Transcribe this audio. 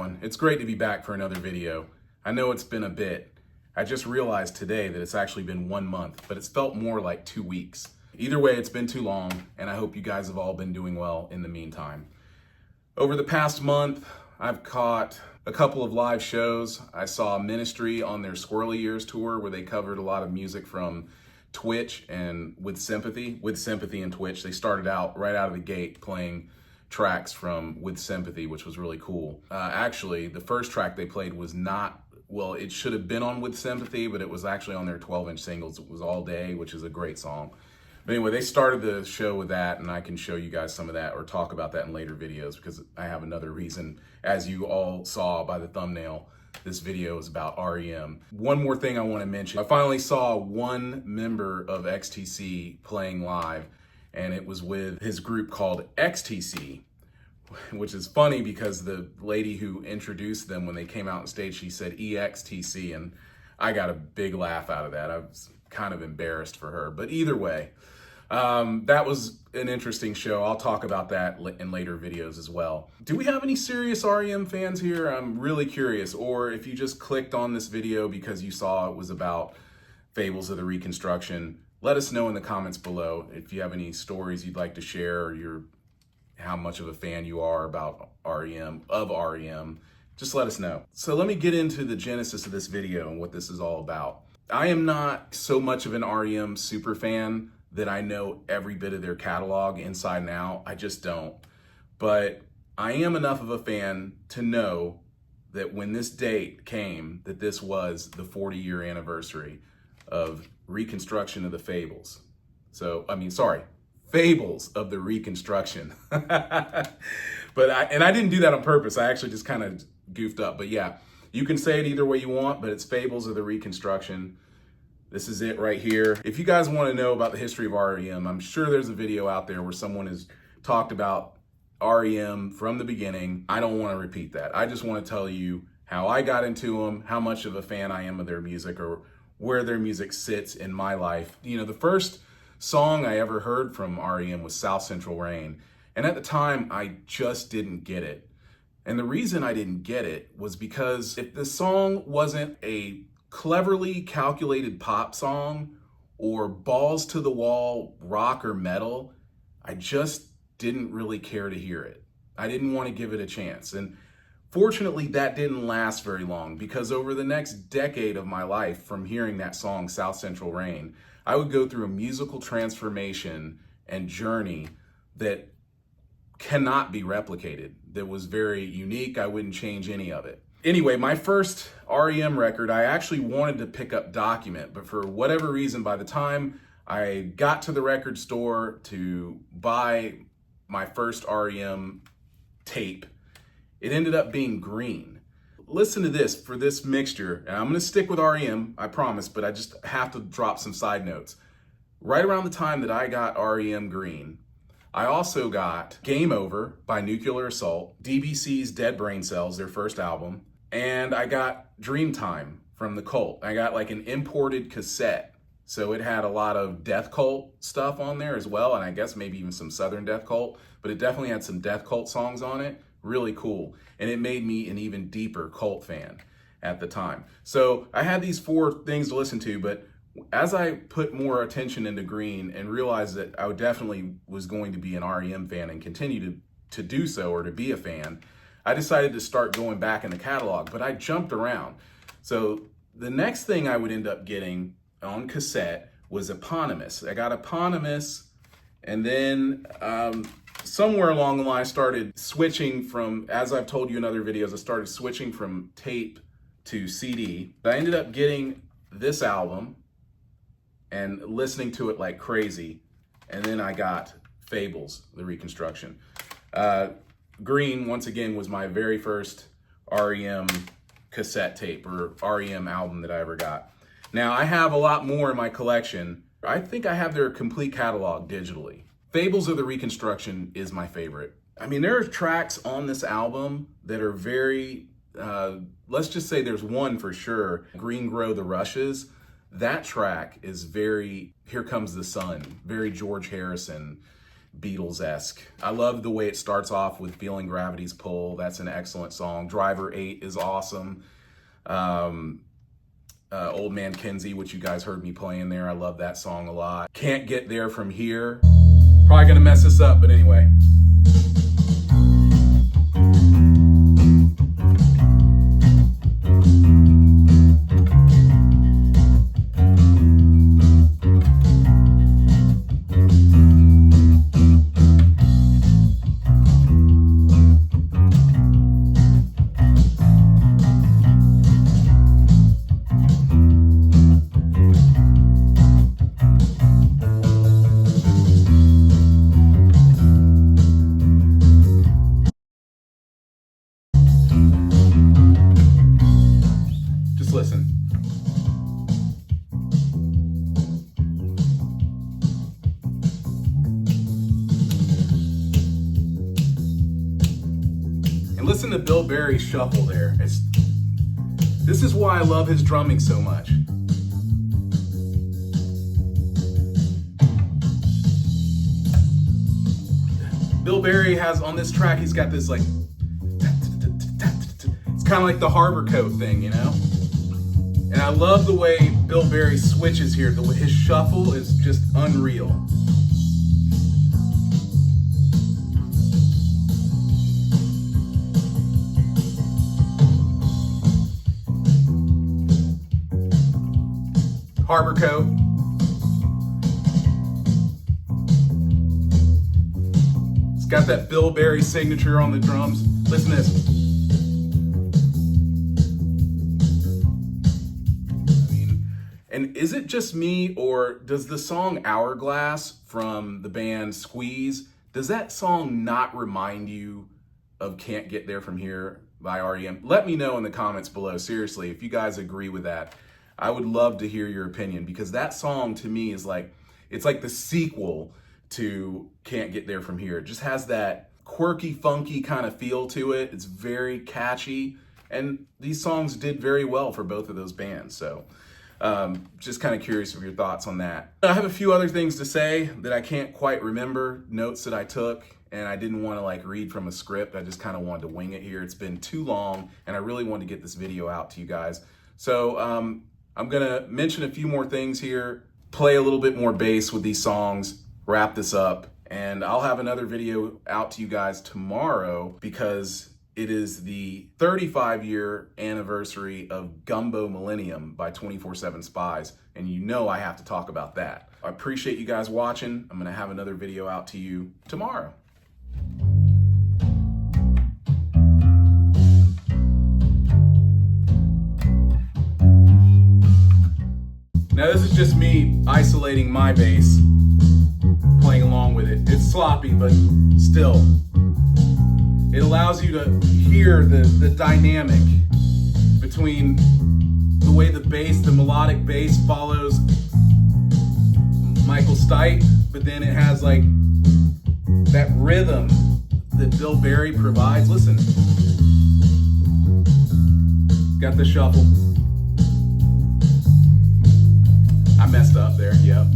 everyone. It's great to be back for another video. I know it's been a bit. I just realized today that it's actually been 1 month, but it's felt more like 2 weeks. Either way, it's been too long, and I hope you guys have all been doing well in the meantime. Over the past month, I've caught a couple of live shows. I saw Ministry on their Squirrely Years tour where they covered a lot of music from Twitch and With Sympathy and Twitch. They started out right out of the gate playing tracks from With Sympathy, which was really cool. Actually, the first track they played was not, well, it should have been on With Sympathy, but it was actually on their 12-inch singles. It was All Day, which is a great song. But anyway, they started the show with that, and I can show you guys some of that or talk about that in later videos because I have another reason. As you all saw by the thumbnail, this video is about R.E.M. One more thing I want to mention. I finally saw one member of XTC playing live, and it was with his group called XTC, which is funny because the lady who introduced them when they came out on stage, she said EXTC, and I got a big laugh out of that. I was kind of embarrassed for her, but either way, that was an interesting show. I'll talk about that in later videos as well. Do we have any serious R.E.M. fans here? I'm really curious. Or if you just clicked on this video because you saw it was about Fables of the Reconstruction, let us know in the comments below if you have any stories you'd like to share or how much of a fan you are about R.E.M. Just let us know. So let me get into the genesis of this video and what this is all about. I am not so much of an R.E.M. super fan that I know every bit of their catalog inside and out. I just don't. But I am enough of a fan to know that when this date came, that this was the 40-year anniversary of Reconstruction of the Fables. Fables of the Reconstruction. But I didn't do that on purpose. I actually just kind of goofed up. But yeah, you can say it either way you want, but it's Fables of the Reconstruction. This is it right here. If you guys want to know about the history of R.E.M., I'm sure there's a video out there where someone has talked about R.E.M. from the beginning. I don't want to repeat that. I just want to tell you how I got into them, how much of a fan I am of their music, or where their music sits in my life. You know, the first song I ever heard from R.E.M. was South Central Rain. And at the time, I just didn't get it. And the reason I didn't get it was because if the song wasn't a cleverly calculated pop song or balls to the wall rock or metal, I just didn't really care to hear it. I didn't want to give it a chance. And fortunately, that didn't last very long because over the next decade of my life from hearing that song, South Central Rain, I would go through a musical transformation and journey that cannot be replicated. That was very unique. I wouldn't change any of it. Anyway, my first R.E.M. record, I actually wanted to pick up Document, but for whatever reason, by the time I got to the record store to buy my first R.E.M. tape, it ended up being Green. Listen to this for this mixture, and I'm going to stick with R.E.M., I promise, but I just have to drop some side notes. Right around the time that I got R.E.M. Green, I also got Game Over by Nuclear Assault, DBC's Dead Brain Cells, their first album, and I got Dreamtime from The Cult. I got like an imported cassette, so it had a lot of Death Cult stuff on there as well, and I guess maybe even some Southern Death Cult, but it definitely had some Death Cult songs on it. Really cool, and it made me an even deeper Cult fan at the time. So I had these 4 things to listen to, but as I put more attention into Green and realized that I definitely was going to be an R.E.M. fan and continue to do so or to be a fan, I decided to start going back in the catalog, but I jumped around. So the next thing I would end up getting on cassette was Eponymous. I got Eponymous, and then somewhere along the line I started switching from, as I've told you in other videos, I started switching from tape to CD. I ended up getting this album and listening to it like crazy. And then I got Fables, the Reconstruction. Green, once again, was my very first R.E.M. cassette tape or R.E.M. album that I ever got. Now, I have a lot more in my collection. I think I have their complete catalog digitally. Fables of the Reconstruction is my favorite. I mean, there are tracks on this album that are very, let's just say there's one for sure, Green Grow the Rushes. That track is very, Here Comes the Sun, very George Harrison. Beatles-esque. I love the way it starts off with Feeling Gravity's Pull. That's an excellent song. Driver 8 is awesome. Old Man Kinsey, which you guys heard me playing there. I love that song a lot. Can't Get There From Here. Probably gonna mess this up, but anyway. Listen. And listen to Bill Berry's shuffle there. This is why I love his drumming so much. Bill Berry has on this track, he's got this like, it's kind of like the Harbor Coat thing, you know? And I love the way Bill Berry switches here. His shuffle is just unreal. Harbor Coat. It's got that Bill Berry signature on the drums. Listen to this. And is it just me, or does the song Hourglass from the band Squeeze, does that song not remind you of Can't Get There From Here by R.E.M? Let me know in the comments below, seriously, if you guys agree with that. I would love to hear your opinion, because that song to me is like, it's like the sequel to Can't Get There From Here. It just has that quirky, funky kind of feel to it. It's very catchy, and these songs did very well for both of those bands, so... just kind of curious of your thoughts on that. I have a few other things to say that I can't quite remember, notes that I took, and I didn't want to like read from a script. I just kind of wanted to wing it here. It's been too long, and I really wanted to get this video out to you guys. So I'm gonna mention a few more things here, play a little bit more bass with these songs, wrap this up, and I'll have another video out to you guys tomorrow, because it is the 35-year anniversary of Gumbo Millennium by 24/7 Spies, and you know I have to talk about that. I appreciate you guys watching. I'm gonna have another video out to you tomorrow. Now this is just me isolating my bass, playing along with it. It's sloppy, but still. It allows you to hear the dynamic between the way the bass, the melodic bass follows Michael Stipe, but then it has like that rhythm that Bill Berry provides. Listen, got the shuffle. I messed up there, yep.